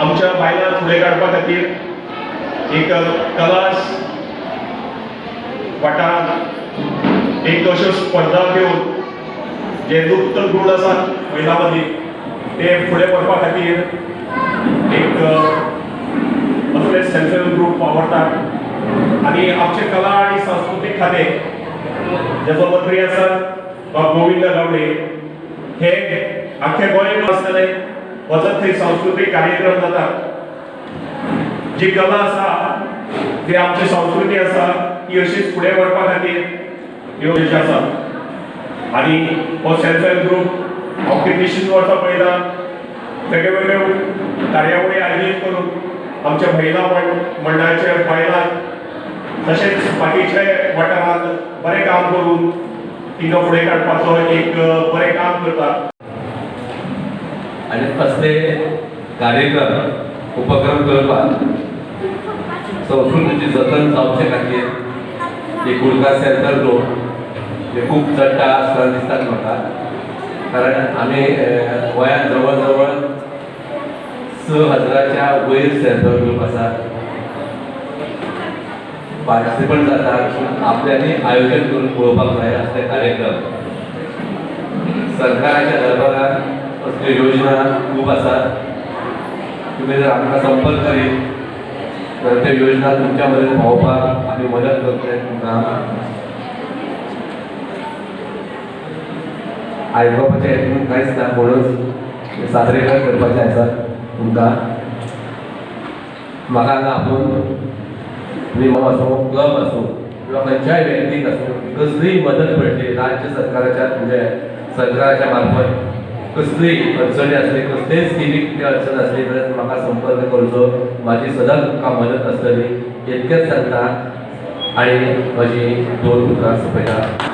आमच्या बायलां फुडें काडपा खातीर एक कलास वाठारांत एक अश्यो स्पर्धा घेवन जे लुप्त गूण आसात महिला मदीं ते फुडें व्हरपा खातीर एक असले सेल्फ हेल्प ग्रूप वावरतात आनी आमचे कला आनी सांस्कृतीक खातें जेचो मंत्री आसात गोविंद गावडे हे आख्खे गोंयांत आसतले वचत थंय सांस्कृतीक कार्यक्रम जातात जी कला आसा ती आमची संस्कृती आसा ती अशीच फुडें व्हरपा खातीर ह्यो गरजे आसात आनी हो सेल्फ हेल्प ग्रूप हांव कितलीं वर्सां पळयता वेगळ्यो कार्यावळी आयोजीत करून आमच्या महिला मंडळाचे बायलांक तशेंच बाकीचे वाठारांत बरें काम करून तिका फुडें काडपाचो एक बरें काम करता आनी असले कार्यक्रम उपक्रम करपाक संस्कृतीची जतन जावचे खातीर एक उर्गा सेल्फ हेल्प ग्रूप हे खूब चडटा आसतना दिसता म्हाका कारण आमी गोंयांत जवळ जवळ 6,000च्या वयर सेल्फ हेल्प ग्रूप आसात पार्टिसिपंट जातात आपल्यानी आयोजन करून पळोवपाक जाय असले कार्यक्रम सरकाराच्या दरबारात असल्यो योजना खूब आसात तुमी जर आमकां संपर्क करीत तर त्यो योजना तुमच्या मदत पावोवपाक आमी मदत करतले तुमकां आयकपाचें हेतून कांयच ना म्हणून सादरीकरण करपाचें आसा तुमकां म्हाका हांगा आपूण विमो आसूं क्लब आसूं किंवा खंयच्याय व्यक्तीक आसूं कसलीय मदत मेळटली राज्य सरकाराच्या म्हणजे सरकाराच्या मार्फत कसलीय अडचणी आसली कसलेय स्किमीक कितें अडचण आसली जाल्यार म्हाका संपर्क करचो म्हाजी सदांच तुमकां मदत आसतली इतकेंच सांगता आनी म्हजी 2 उतरां सोंपयता